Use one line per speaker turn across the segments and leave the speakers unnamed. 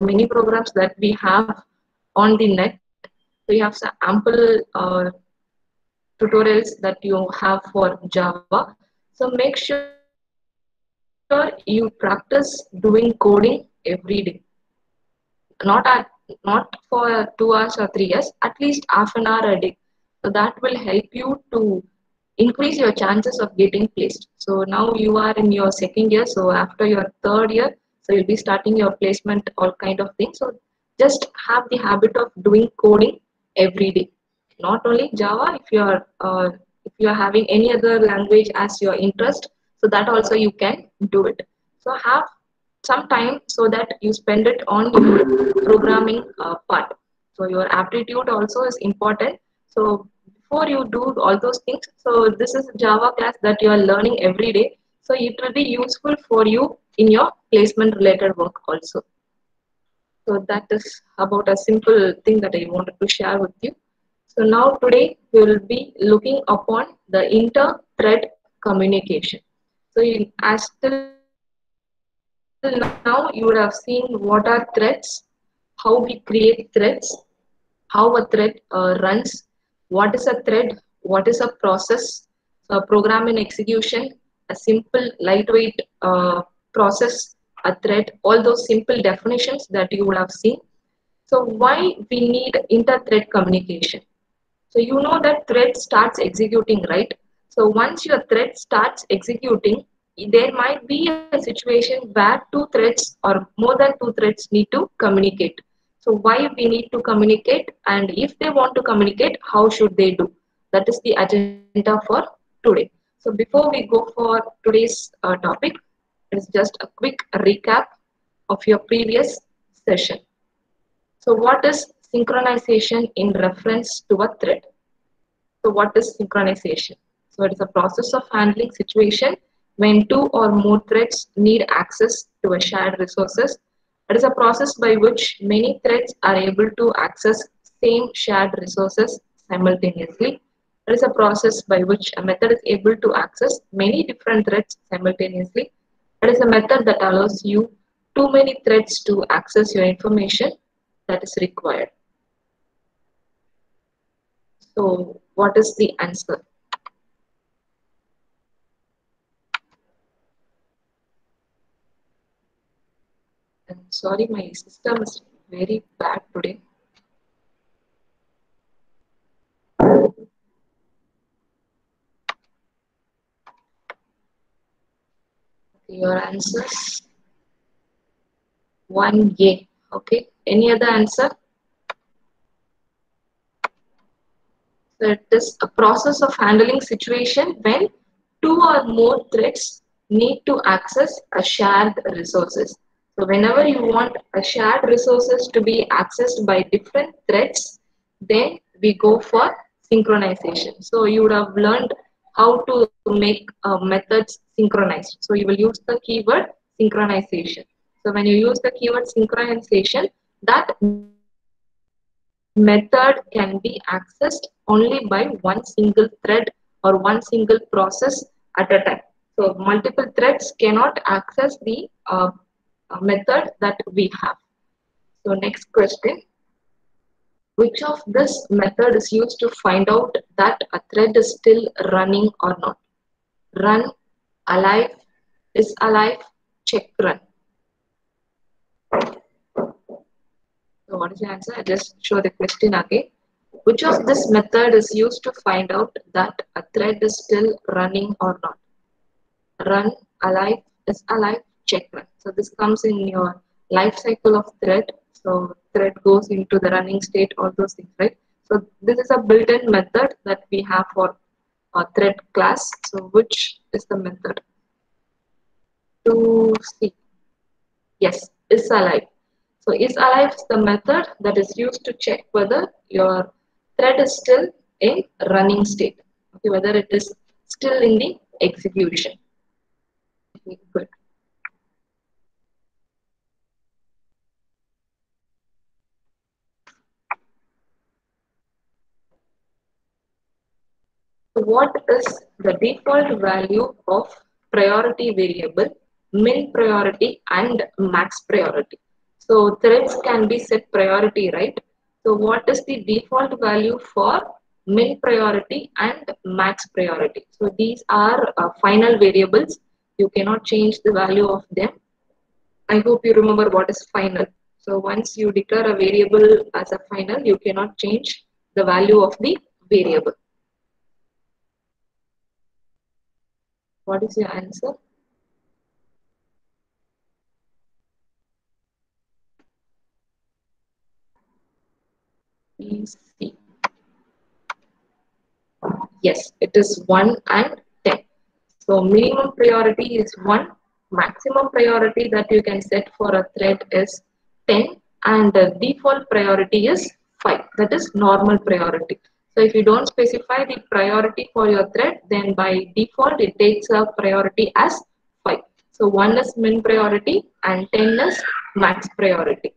many programs that we have on the net. So you have some ample tutorials that you have for Java. So make sure you practice doing coding every day, not not for 2 hours or 3 years, at least half an hour a day. So that will help you to increase your chances of getting placed. So now you are in your second year. So after your third year, so you'll be starting your placement, all kind of things. So just have the habit of doing coding every day. Not only Java, if you are having any other language as your interest, so that also you can do it. So have some time so that you spend it on your programming part. So your aptitude also is important. So before you do all those things, so this is Java class that you are learning every day. So it will be useful for you in your placement related work also. So that is about a simple thing that I wanted to share with you. So now today we will be looking upon the inter-thread communication. So as till now you would have seen what are threads, how we create threads, how a thread runs, what is a thread, what is a process, so a program in execution, a simple lightweight process, a thread, all those simple definitions that you would have seen. So why we need inter-thread communication? So you know that thread starts executing, right? So once your thread starts executing, there might be a situation where two threads or more than two threads need to communicate. So why we need to communicate, and if they want to communicate, how should they do? That is the agenda for today. So before we go for today's topic, it's just a quick recap of your previous session. So what is synchronization in reference to a thread? So what is synchronization? So it is a process of handling situation when two or more threads need access to a shared resources. It is a process by which many threads are able to access same shared resources simultaneously. It is a process by which a method is able to access many different threads simultaneously. It is a method that allows you too many threads to access your information that is required. So what is the answer? I'm sorry, my system is very bad today. Your answers 1A. Okay. Any other answer? So it is a process of handling situation when two or more threads need to access a shared resources. So whenever you want a shared resources to be accessed by different threads, then we go for synchronization. So you would have learned how to make methods synchronized. So you will use the keyword synchronization. So when you use the keyword synchronization, that method can be accessed only by one single thread or one single process at a time. So multiple threads cannot access the method that we have. So next question. Which of this method is used to find out that a thread is still running or not? Run, alive, is alive, check run. So what is the answer? I just show the question again. Which of this method is used to find out that a thread is still running or not? Run, alive, is alive, check run. So this comes in your life cycle of thread. So thread goes into the running state, all those things, right? So this is a built-in method that we have for a thread class. So which is the method? To see. Yes, is alive. So is alive is the method that is used to check whether your thread is still in running state. Okay, whether it is still in the execution. Okay, good. So what is the default value of priority variable, min priority and max priority? So threads can be set priority, right? So what is the default value for min priority and max priority? So these are final variables. You cannot change the value of them. I hope you remember what is final. So once you declare a variable as a final, you cannot change the value of the variable. What is your answer? Please see. Yes, it is 1 and 10. So minimum priority is 1, maximum priority that you can set for a thread is 10, and the default priority is 5. That is normal priority. So if you don't specify the priority for your thread, then by default it takes a priority as 5. So 1 is min priority and 10 is max priority.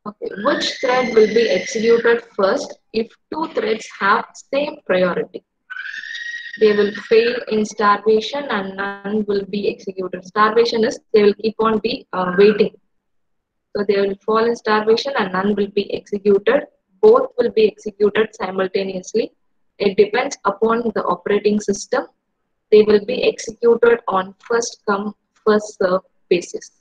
Okay, which thread will be executed first if two threads have same priority? They will fail in starvation and none will be executed. Starvation is they will keep on be waiting. So they will fall in starvation and none will be executed. Both will be executed simultaneously. It depends upon the operating system. They will be executed on first come, first serve basis.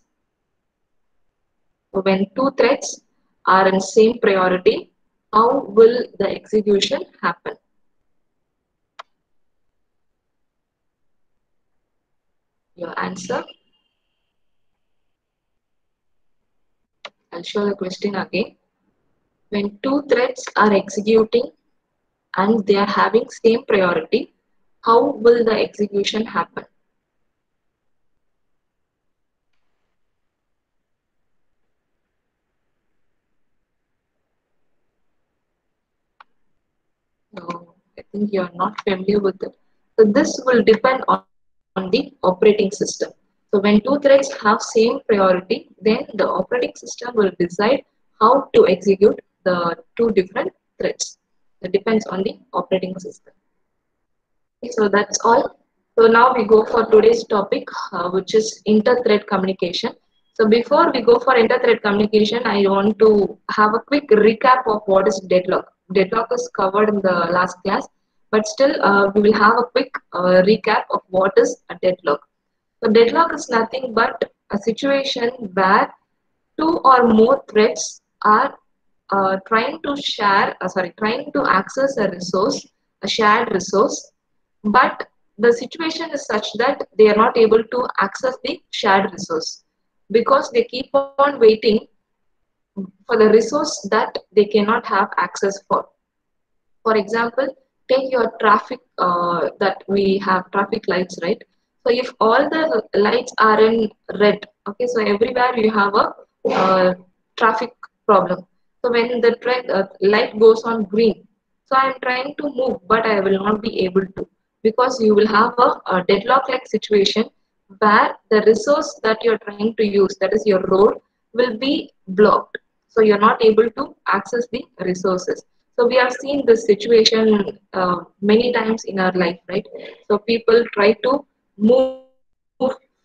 So when two threads are in same priority, how will the execution happen? Your answer? I'll show the question again. When two threads are executing and they are having same priority, how will the execution happen? So I think you are not familiar with it. So this will depend on the operating system. So when two threads have same priority, then the operating system will decide how to execute the two different threads. It depends on the operating system. So that's all. So now we go for today's topic, which is inter-thread communication. So before we go for inter-thread communication, I want to have a quick recap of what is deadlock. Deadlock is covered in the last class, but still we will have a quick recap of what is a deadlock. So deadlock is nothing but a situation where two or more threads are trying to access a resource, a shared resource, but the situation is such that they are not able to access the shared resource because they keep on waiting for the resource that they cannot have access for. For example, take your traffic that we have traffic lights, right? So if all the lights are in red, okay, so everywhere you have a traffic problem. So when the light goes on green, so I am trying to move, but I will not be able to because you will have a deadlock-like situation where the resource that you're trying to use, that is your road, will be blocked. So you're not able to access the resources. So we have seen this situation many times in our life, right? So people try to move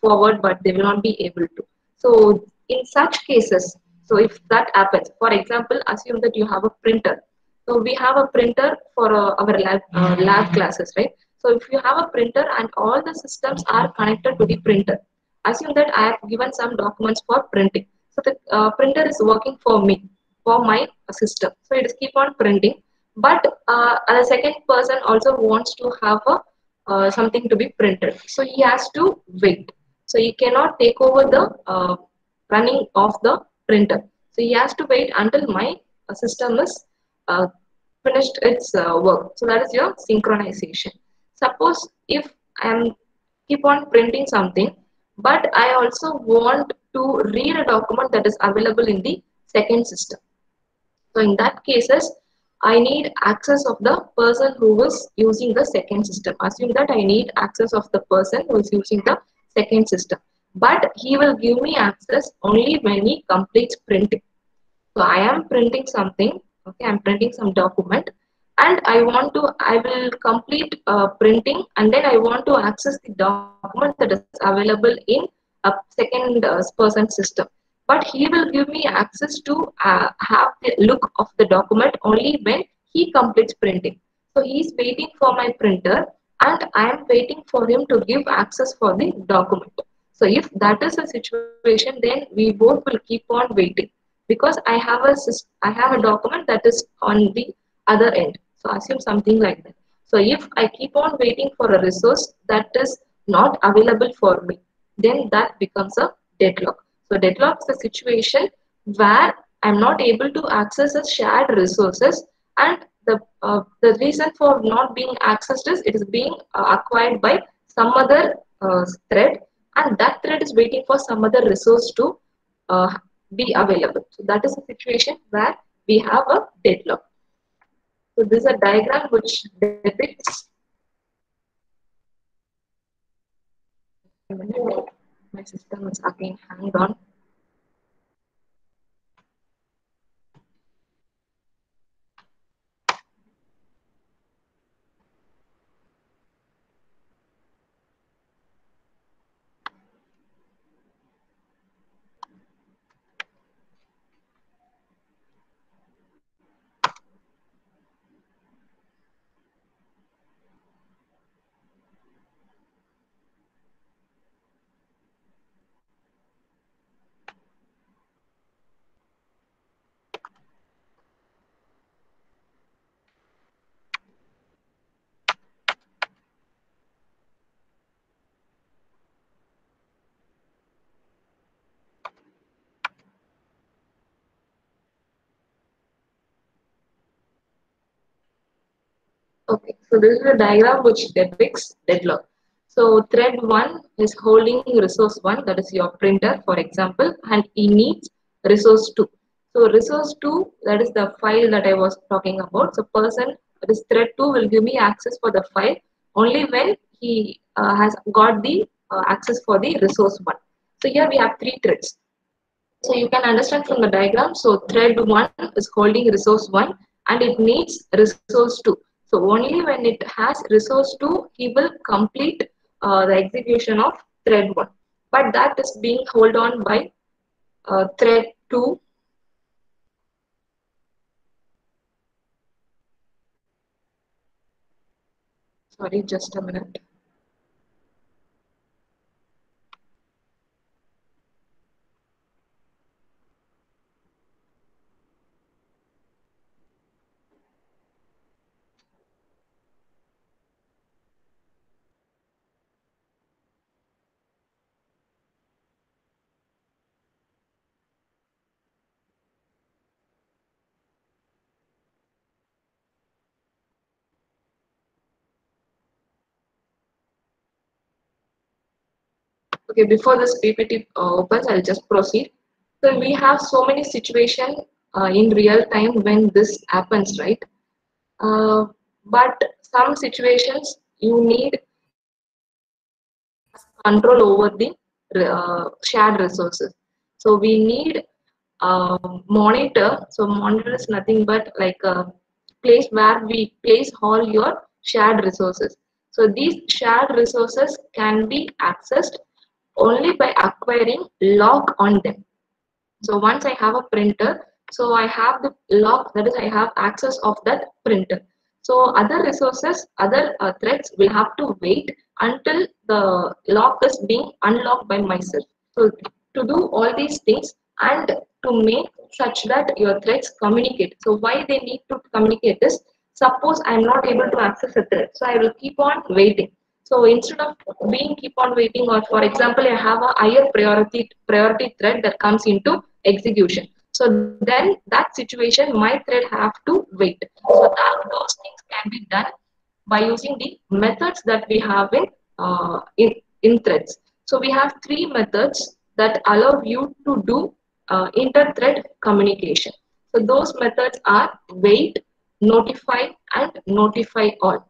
forward, but they will not be able to. So in such cases, so if that happens, for example, assume that you have a printer. So we have a printer for our lab classes, right? So if you have a printer and all the systems are connected to the printer, assume that I have given some documents for printing. So the printer is working for me, for my system. So it is keep on printing, but a second person also wants to have a something to be printed. So he has to wait. So he cannot take over the running of the printer. So he has to wait until my system is uh, finished its work. So that is your synchronization. Suppose if I am keep on printing something, but I also want to read a document that is available in the second system. So in that cases, I need access of the person who is using the second system. Assume that I need access of the person who is using the second system. But he will give me access only when he completes printing. So I am printing something, okay, I'm printing some document and I will complete printing and then I want to access the document that is available in a second person system. but he will give me access to have the look of the document only when he completes printing. So he is waiting for my printer and I am waiting for him to give access for the document. So if that is a situation, then we both will keep on waiting because I have a document that is on the other end. So assume something like that. So if I keep on waiting for a resource that is not available for me, then that becomes a deadlock. So deadlock is a situation where I'm not able to access a shared resources, and the reason for not being accessed is it is being acquired by some other thread, and that thread is waiting for some other resource to uh, be available. So that is a situation where we have a deadlock. So this is a diagram which depicts. A minute, my system is again hanged on. Okay, so this is a diagram which depicts deadlock. So thread 1 is holding resource 1, that is your printer, for example, and he needs resource 2. So resource 2, that is the file that I was talking about. So this thread 2 will give me access for the file only when he has got the access for the resource 1. So here we have three threads. So you can understand from the diagram. So thread 1 is holding resource 1 and it needs resource 2. So only when it has resource 2, he will complete the execution of thread 1. But that is being held on by thread 2. Sorry, just a minute. Okay, before this PPT opens, I'll just proceed. So we have so many situations in real time when this happens, right? Uh, but some situations you need control over the shared resources. So we need monitor. So monitor is nothing but like a place where we place all your shared resources. So these shared resources can be accessed only by acquiring lock on them. So once I have a printer, so I have the lock, that is I have access of that printer. So other resources, other threads will have to wait until the lock is being unlocked by myself. So to do all these things and to make such that your threads communicate. So why they need to communicate is, suppose I am not able to access a thread, so I will keep on waiting. So instead of being keep on waiting, or for example, I have a higher priority thread that comes into execution. So then that situation, my thread have to wait. So that those things can be done by using the methods that we have in threads. So we have three methods that allow you to do inter-thread communication. So those methods are wait, notify, and notify all.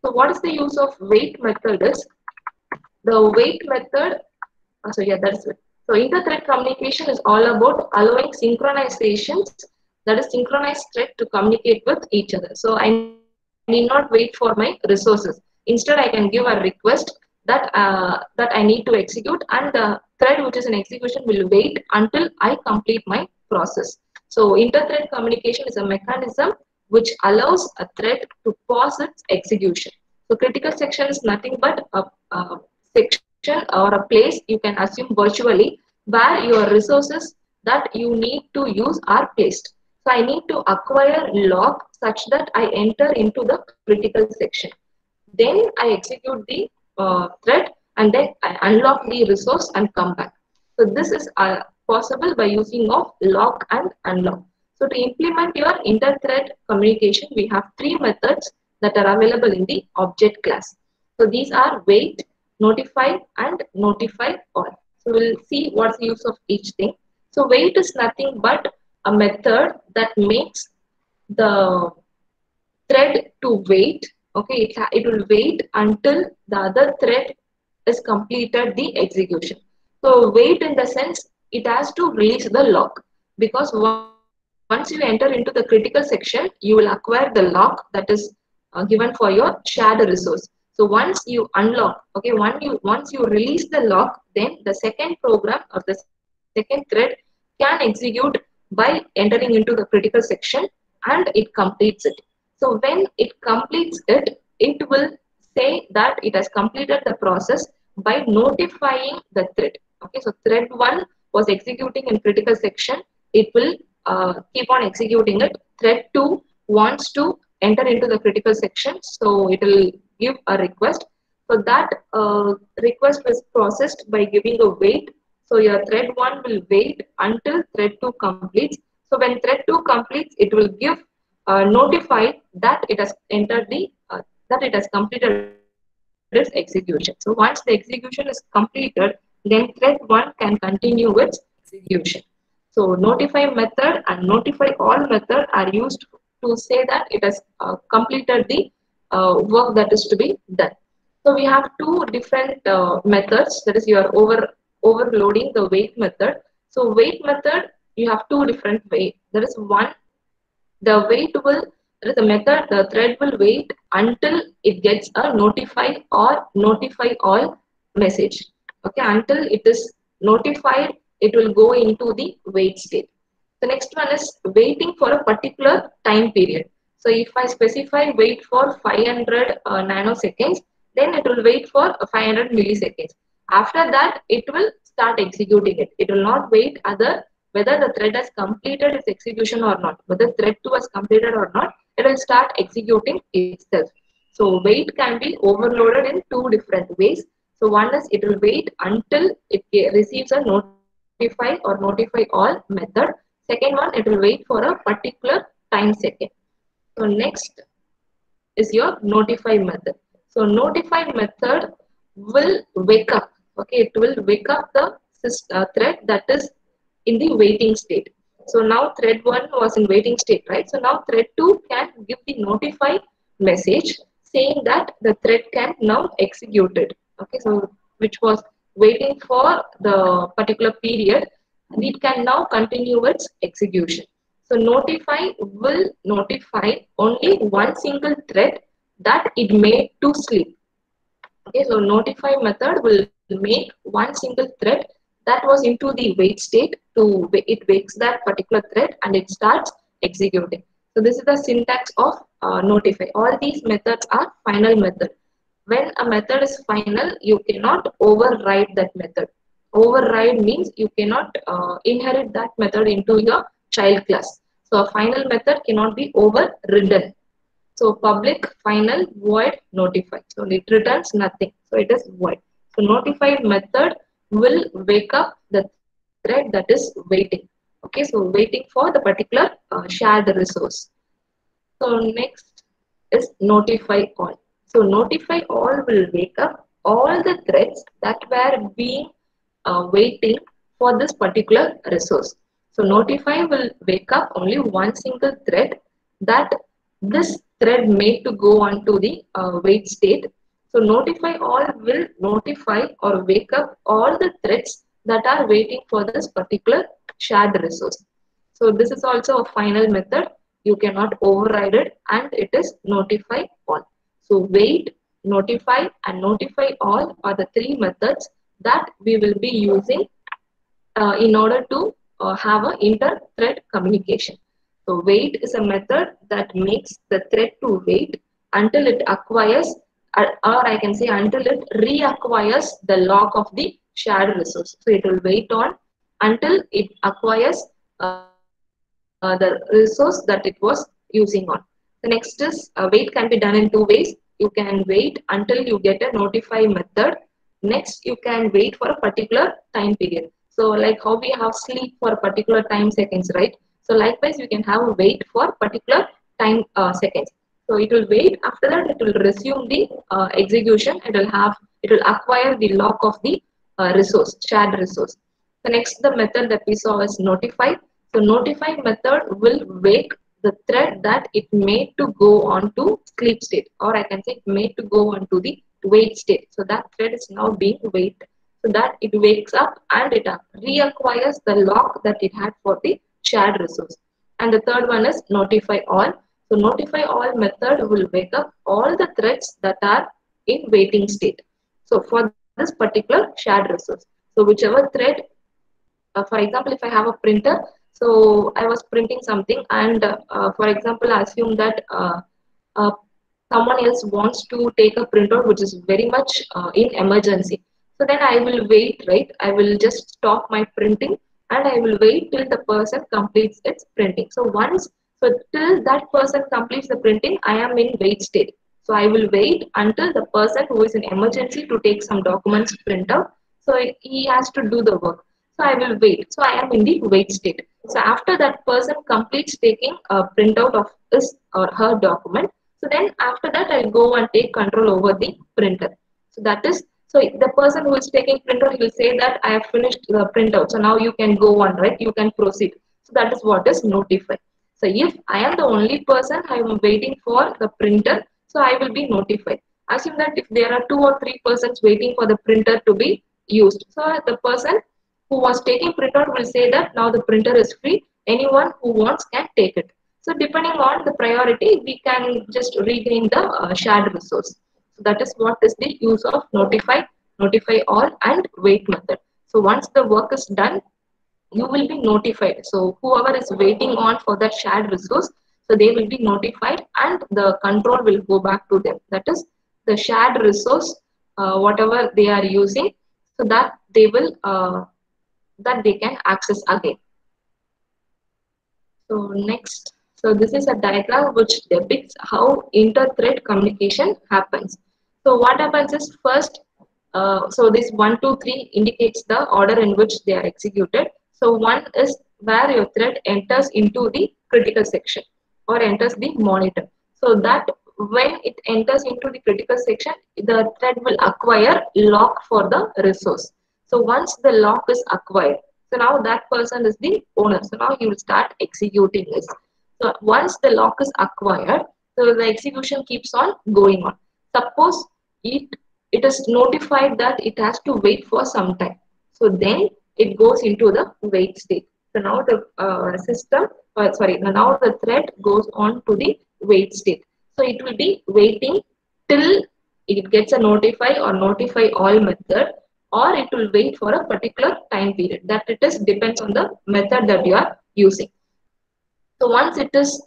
So what is the use of wait method is, the wait method, so yeah, that's it. So inter-thread communication is all about allowing synchronizations, that is synchronized thread to communicate with each other. So I need not wait for my resources. Instead, I can give a request that I need to execute, and thread which is in execution will wait until I complete my process. So inter-thread communication is a mechanism which allows a thread to pause its execution. So critical section is nothing but a section or a place you can assume virtually where your resources that you need to use are placed. So I need to acquire log such that I enter into the critical section. Then I execute the thread and then I unlock the resource and come back. So this is possible by using of lock and unlock. So to implement your inter-thread communication, we have three methods that are available in the object class. So these are wait, notify, and notify all. So we'll see what's the use of each thing. So wait is nothing but a method that makes the thread to wait. Okay, it will wait until the other thread is completed the execution. So wait in the sense it has to release the lock, because once you enter into the critical section you will acquire the lock that is given for your shared resource. So once you unlock, okay, once you release the lock, then the second program of the second thread can execute by entering into the critical section and it completes it. So when it completes it, it will say that it has completed the process by notifying the thread. Okay, so thread 1 was executing in critical section. It will keep on executing it. Thread 2 wants to enter into the critical section. So it will give a request. So that request was processed by giving a wait. So your thread 1 will wait until thread 2 completes. So when thread 2 completes, it will give notify that it has entered the that it has completed its execution. So once the execution is completed, then thread 1 can continue its execution. So notify method and notify all method are used to say that it has completed the work that is to be done. So we have two different methods. That is, you are overloading the wait method. So wait method, you have two different ways. There is one, the wait will, there is a method, the thread will wait until it gets a notify or notify all message. Okay, until it is notified, it will go into the wait state. The next one is waiting for a particular time period. So if I specify wait for 500 nanoseconds, then it will wait for 500 milliseconds. After that, it will start executing it. It will not wait other whether the thread has completed its execution or not. Whether thread 2 has completed or not, it will start executing itself. So wait can be overloaded in two different ways. So one is it will wait until it receives a notify or notify all method. Second one, it will wait for a particular time second. So next is your notify method. So notify method will wake up. Okay, it will wake up the thread that is in the waiting state. So now thread 1 was in waiting state, right? So now thread 2 can give the notify message saying that the thread can now execute it. Okay, so which was waiting for the particular period, and it can now continue its execution. So notify will notify only one single thread that it made to sleep. Okay, so notify method will make one single thread that was into the wait state to it wakes that particular thread and it starts executing. So this is the syntax of notify. All these methods are final method. When a method is final, you cannot override that method. Override means you cannot inherit that method into your child class. So a final method cannot be overridden. So public final void notify. So it returns nothing. So it is void. So notified method will wake up the thread that is waiting. Okay, so waiting for the particular shared resource. So next is notify all. So notify all will wake up all the threads that were being waiting for this particular resource. So notify will wake up only one single thread that this thread made to go on to the wait state. So notify all will notify or wake up all the threads that are waiting for this particular shared resource. So this is also a final method. You cannot override it and it is notify all. So wait, notify and notify all are the three methods that we will be using in order to have a inter-thread communication. So wait is a method that makes the thread to wait until it acquires, or I can say until it reacquires the lock of the shared resource. So it will wait on until it acquires the resource that it was using on. The next is wait can be done in two ways. You can wait until you get a notify method. Next, you can wait for a particular time period. So like how we have sleep for a particular time seconds, right? So likewise, you can have a wait for particular time seconds. So it will wait. After that, it will resume the execution. It will acquire the lock of the shared resource. The next, the method that we saw is notify. So notify method will wake the thread that it made to go on to sleep state, or I can say it made to go on to the wait state. So that thread is now being wait. So that it wakes up and it reacquires the lock that it had for the shared resource. And the third one is notify all. So notify all method will wake up all the threads that are in waiting state. So for this particular shared resource. So whichever thread, for example, if I have a printer, so I was printing something, and for example, assume that uh, someone else wants to take a printout which is very much in emergency. So then I will wait, right? I will just stop my printing and I will wait till the person completes its printing. So till that person completes the printing, I am in wait state. So I will wait until the person who is in emergency to take some documents printout. So he has to do the work. So I will wait. So I am in the wait state. So after that person completes taking a printout of his or her document, so then after that I'll go and take control over the printer. So that is, so the person who is taking printout will say that I have finished the printout. So now you can go on, right? You can proceed. So that is what is notify. So if I am the only person I am waiting for the printer, so I will be notified. Assume that if there are two or three persons waiting for the printer to be used, so the person who was taking printout will say that now the printer is free. Anyone who wants can take it. So depending on the priority, we can just regain the shared resource. So that is what is the use of notify all, and wait method. So once the work is done, you will be notified. So whoever is waiting on for that shared resource, so they will be notified and the control will go back to them. That is the shared resource, whatever they are using, so that they can access again. So next, so this is a diagram which depicts how inter-thread communication happens. So what happens is first, so this 1, 2, 3 indicates the order in which they are executed. So one is where your thread enters into the critical section or enters the monitor. So that when it enters into the critical section, the thread will acquire lock for the resource. So once the lock is acquired, so now that person is the owner. So now he will start executing this. So once the lock is acquired, so the execution keeps on going on. Suppose it it is notified that it has to wait for some time. So then it goes into the wait state. So now the now the thread goes on to the wait state. So it will be waiting till it gets a notify or notify all method, or it will wait for a particular time period. That it is depends on the method that you are using. So once it is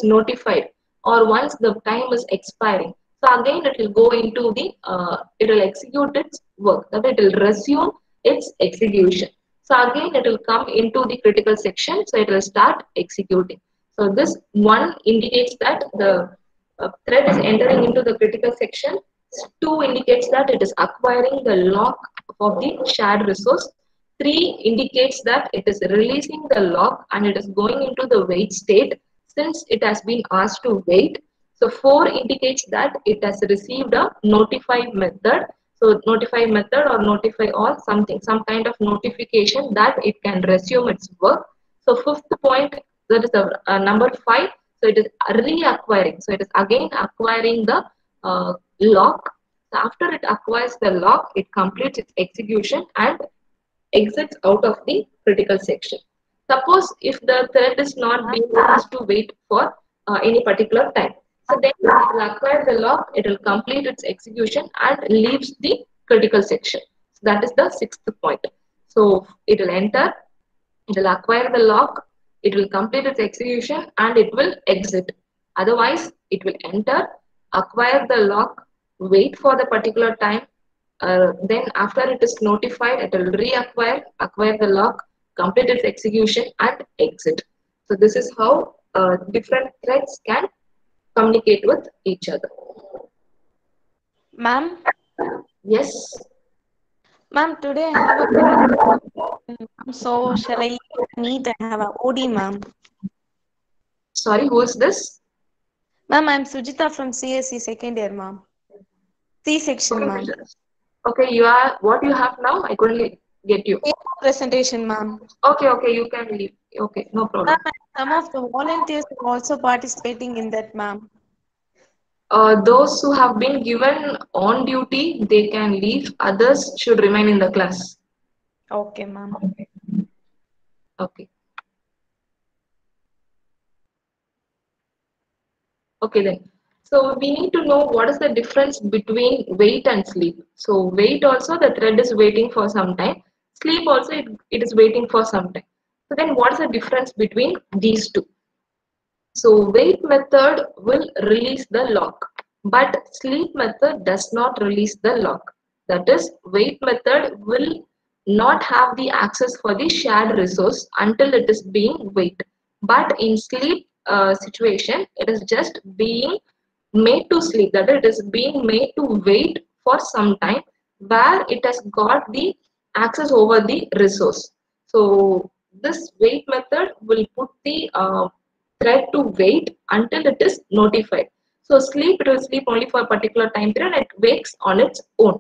notified, or once the time is expiring, so again it will go into the it will execute its work. That it will resume its execution. So again it will come into the critical section. So it will start executing. So this one indicates that the thread is entering into the critical section. Two indicates that it is acquiring the lock of the shared resource. Three indicates that it is releasing the lock and it is going into the wait state since it has been asked to wait. So four indicates that it has received a notify method. So notify method or notify all something, some kind of notification that it can resume its work. So fifth point, that is the number 5. So it is reacquiring. So it is again acquiring the lock. So after it acquires the lock, it completes its execution and exits out of the critical section. Suppose if the thread is not being asked to wait for any particular time. So then it will acquire the lock, it will complete its execution and leaves the critical section. So that is the sixth point. So it will enter, it will acquire the lock, it will complete its execution, and it will exit. Otherwise, it will enter, acquire the lock, wait for the particular time, then after it is notified, it will reacquire, acquire the lock, complete its execution, and exit. So this is how different threads can communicate with each other.
Ma'am,
Yes.
ma'am, today I have a presentation, so shall I need I have a OD, ma'am?
Sorry, who is this?
Ma'am, I'm Sujita from CSC second year, ma'am. C section,
Okay,
ma'am.
okay, you are what you have now? I couldn't get you.
Presentation, ma'am.
Okay, okay, you can leave. Okay, no
Ma'am,
problem.
some of the volunteers are also participating in that, ma'am.
Those who have been given on duty, they can leave. Others should remain in the class.
Okay, ma'am.
Okay. Okay then. So we need to know what is the difference between wait and sleep. So wait also the thread is waiting for some time. Sleep also it is waiting for some time. So then what is the difference between these two? So wait method will release the lock, but sleep method does not release the lock. That is, wait method will not have the access for the shared resource until it is being wait. But in sleep situation, it is just being made to sleep. That is, it is being made to wait for some time where it has got the access over the resource. So this wait method will put the thread to wait until it is notified. So sleep, it will sleep only for a particular time period and it wakes on its own.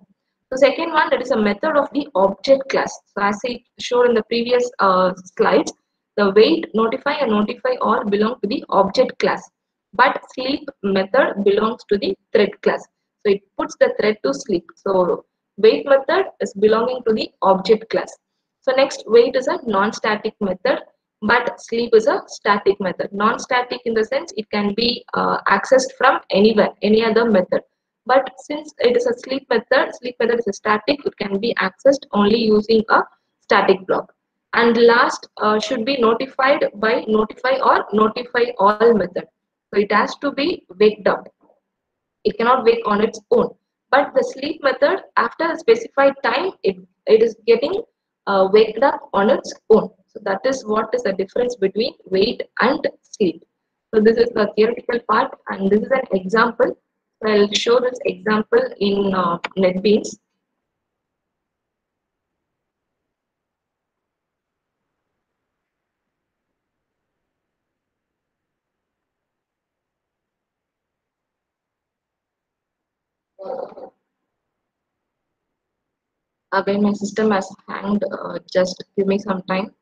The second one, that is a method of the object class. So as I showed in the previous slides, the wait, notify and notify all belong to the object class. But sleep method belongs to the thread class. So it puts the thread to sleep. So wait method is belonging to the object class. So next, wait is a non-static method, but sleep is a static method. Non-static in the sense it can be accessed from anywhere, any other method. But since it is a sleep method is a static, it can be accessed only using a static block. And last should be notified by notify or notify all method. So it has to be waked up. It cannot wake on its own. But the sleep method, after a specified time, it is getting waked up on its own. So that is what is the difference between wait and sleep. So this is the theoretical part, and this is an example. So I'll show this example in NetBeans. Again, my system has hanged. Just give me some time.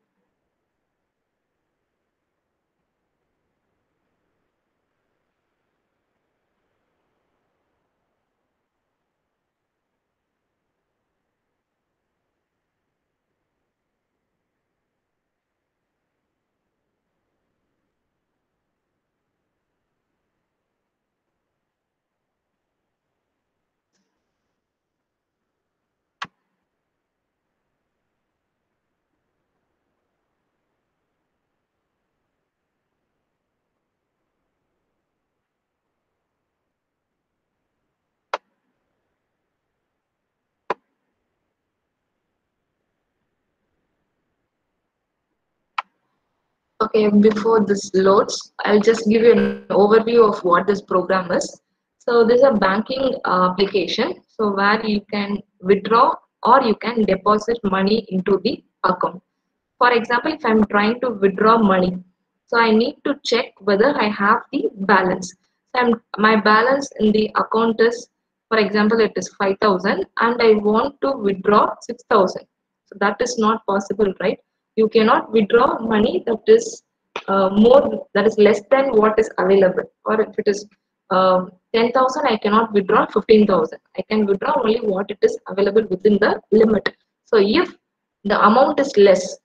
Okay, before this loads, I'll just give you an overview of what this program is. So this is a banking application, so where you can withdraw or you can deposit money into the account. For example, if I'm trying to withdraw money, so I need to check whether I have the balance. So my balance in the account is, for example, it is 5,000 and I want to withdraw 6,000. So that is not possible, right? You cannot withdraw money that is that is less than what is available. Or if it is 10,000, I cannot withdraw 15,000. I can withdraw only what it is available within the limit. So if the amount is less,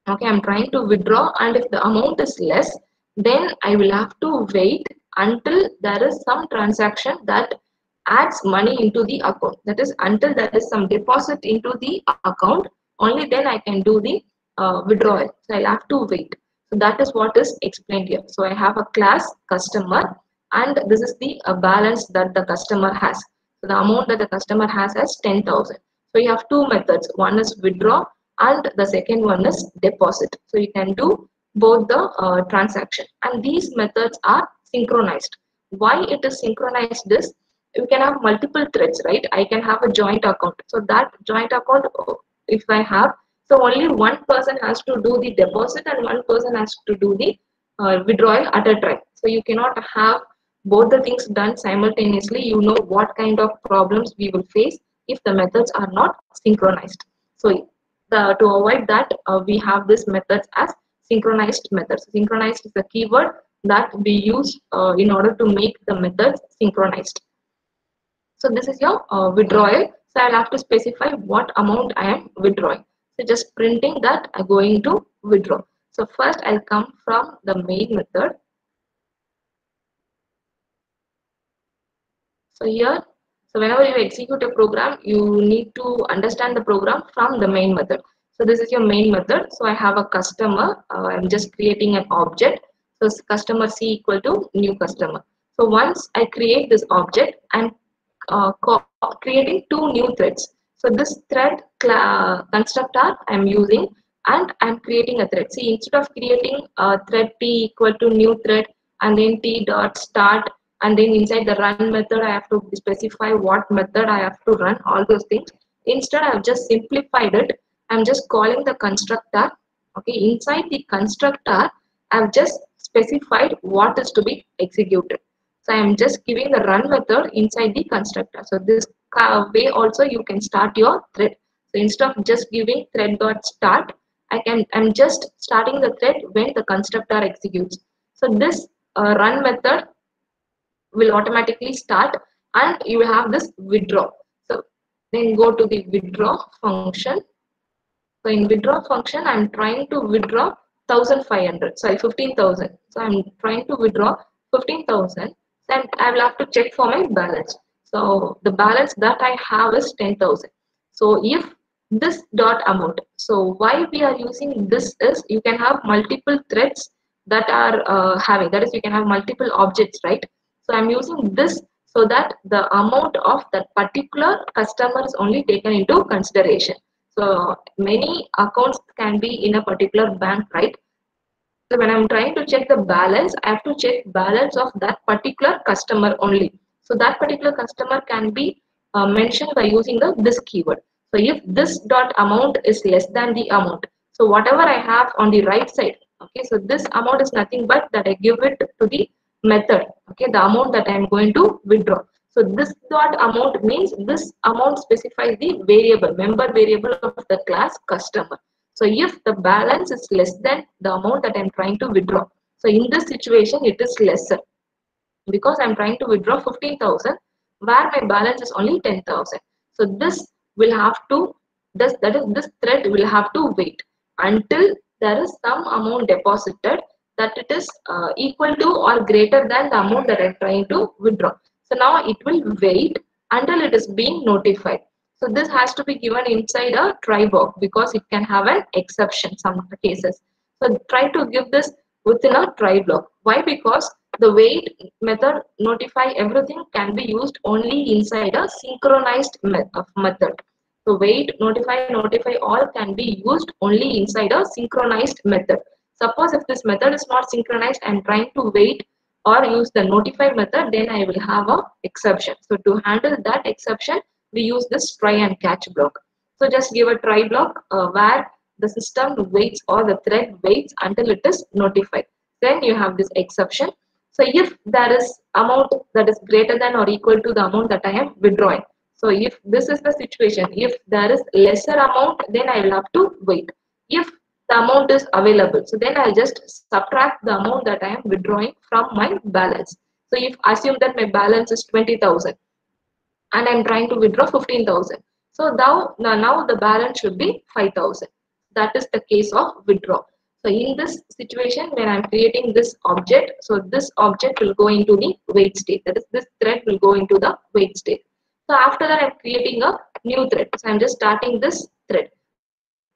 okay, I'm trying to withdraw, and if the amount is less, then I will have to wait until there is some transaction that adds money into the account. That is, until there is some deposit into the account, only then I can do the withdrawal. So I'll have to wait. So that is what is explained here. So I have a class customer, and this is the balance that the customer has. So the amount that the customer has is 10,000. So you have two methods. One is withdraw and the second one is deposit. So you can do both the transaction, and these methods are synchronized. Why it is synchronized is you can have multiple threads, right? I can have a joint account. So that joint account, if I have, so only one person has to do the deposit and one person has to do the withdrawal at a time. So you cannot have both the things done simultaneously. You know what kind of problems we will face if the methods are not synchronized. So to avoid that, we have this methods as synchronized methods. Synchronized is the keyword that we use in order to make the methods synchronized. So this is your withdrawal. So I'll have to specify what amount I am withdrawing. So just printing that I'm going to withdraw. So first I'll come from the main method. So here, so whenever you execute a program, you need to understand the program from the main method. So this is your main method. So I have a customer. I'm just creating an object. So customer C equal to new customer. So once I create this object, I'm creating two new threads. So this thread constructor I'm using, and I'm creating a thread. See, instead of creating a thread T equal to new thread and then T dot start, and then inside the run method I have to specify what method I have to run, all those things. Instead, I've just simplified it. I'm just calling the constructor. Okay, inside the constructor I've just specified what is to be executed. So I'm just giving the run method inside the constructor. So this way also you can start your thread. So instead of just giving thread dot start, I'm just starting the thread when the constructor executes. So this run method will automatically start, and you will have this withdraw. So then go to the withdraw function. So in withdraw function, I'm trying to withdraw 1,500. Sorry, 15,000. So I'm trying to withdraw 15,000. Then I will have to check for my balance. So the balance that I have is 10,000. So if this dot amount, so why we are using this is you can have multiple threads that are having, that is you can have multiple objects, right? So I'm using this so that the amount of that particular customer is only taken into consideration. So many accounts can be in a particular bank, right? So when I'm trying to check the balance, I have to check balance of that particular customer only. So that particular customer can be mentioned by using the this keyword. So if this dot amount is less than the amount, so whatever I have on the right side, okay, so this amount is nothing but that I give it to the method, okay, the amount that I am going to withdraw. So this dot amount means this amount specifies the variable, member variable of the class customer. So if the balance is less than the amount that I'm trying to withdraw, so in this situation it is lesser because I'm trying to withdraw 15,000 where my balance is only 10,000. So this will have to, this thread will have to wait until there is some amount deposited that it is equal to or greater than the amount that I'm trying to withdraw. So now it will wait until it is being notified. So this has to be given inside a try box because it can have an exception some cases. So try to give this within a try block. Why? Because the wait method notify everything can be used only inside a synchronized method. So wait, notify all can be used only inside a synchronized method. Suppose if this method is not synchronized and trying to wait or use the notify method, then I will have a exception. So to handle that exception, we use this try and catch block. So just give a try block where the system waits or the thread waits until it is notified. Then you have this exception. So if there is amount that is greater than or equal to the amount that I am withdrawing. So if this is the situation, if there is lesser amount, then I will have to wait. If the amount is available, so then I'll just subtract the amount that I am withdrawing from my balance. So if assume that my balance is 20,000 and I'm trying to withdraw 15,000. So now the balance should be 5,000. That is the case of withdraw. So in this situation, when I'm creating this object, so this object will go into the wait state. That is, this thread will go into the wait state. So after that, I'm creating a new thread. So I'm just starting this thread.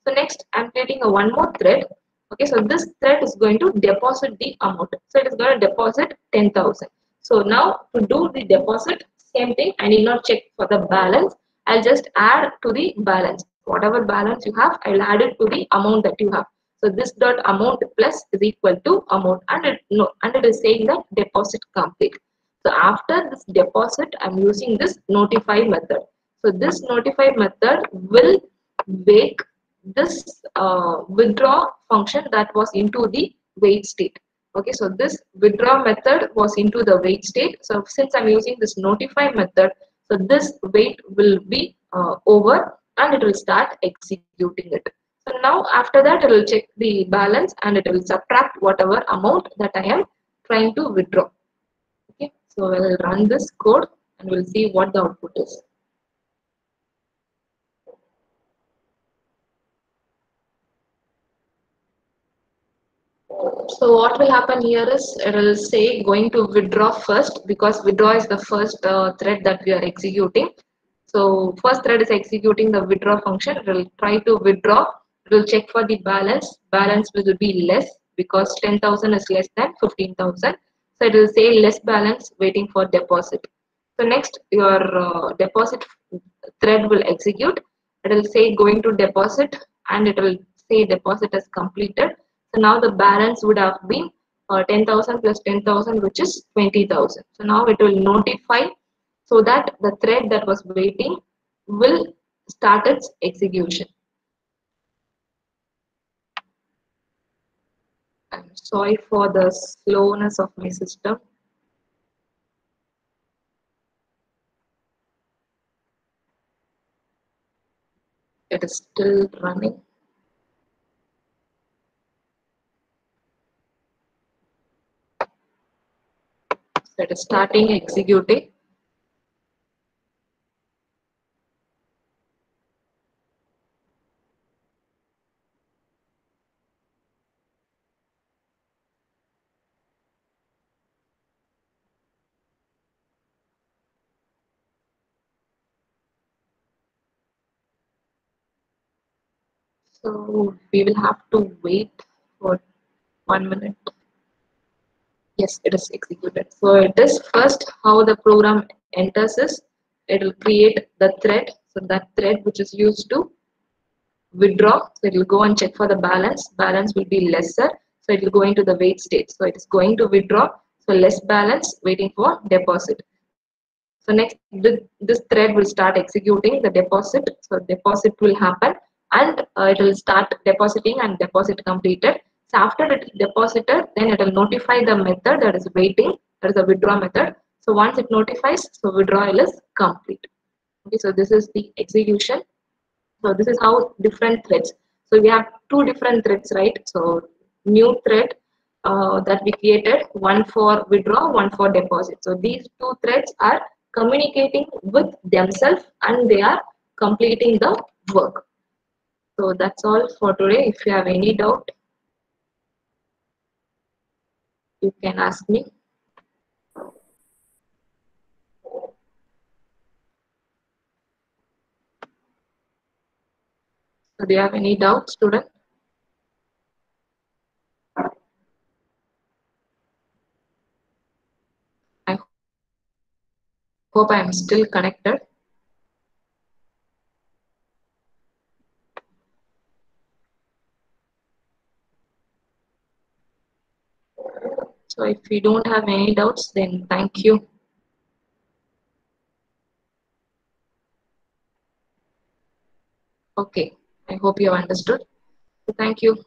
So next, I'm creating a one more thread. Okay, so this thread is going to deposit the amount. So it is going to deposit 10,000. So now to do the deposit, same thing. I need not check for the balance. I'll just add to the balance. Whatever balance you have, I'll add it to the amount that you have. So this dot amount plus is equal to amount, and it no, and it is saying that deposit complete. So after this deposit, I'm using this notify method. So this notify method will wake this withdraw function that was into the wait state. Okay, so this withdraw method was into the wait state. So since I'm using this notify method, so this wait will be over and it will start executing it. So now after that, it will check the balance and it will subtract whatever amount that I am trying to withdraw. Okay, so we'll run this code and we'll see what the output is. So what will happen here is it will say going to withdraw first, because withdraw is the first thread that we are executing. So first thread is executing the withdraw function. It will try to withdraw. It will check for the balance. Balance will be less because 10,000 is less than 15,000. So it will say less balance waiting for deposit. So next your deposit thread will execute. It will say going to deposit and it will say deposit is completed. So now the balance would have been 10,000 plus 10,000, which is 20,000. So now it will notify so that the thread that was waiting will start its execution. I'm sorry for the slowness of my system. It is still running. So it is starting executing. So we will have to wait for 1 minute. Yes, it is executed. So it is first how the program enters is it will create the thread. So that thread which is used to withdraw. So it will go and check for the balance. Balance will be lesser. So it will go into the wait state. So it is going to withdraw. So less balance waiting for deposit. So next this thread will start executing the deposit. So deposit will happen and it will start depositing and deposit completed. So after it is deposited, then it will notify the method that is waiting. That is the withdraw method. So once it notifies, so withdrawal is complete. Okay, so this is the execution. So this is how different threads. So we have two different threads, right? So new thread that we created, one for withdraw, one for deposit. So these two threads are communicating with themselves and they are completing the work. So that's all for today. If you have any doubt, you can ask me. So do you have any doubts, student? I hope I am still connected. So if you don't have any doubts, then thank you. Okay, I hope you have understood. So thank you.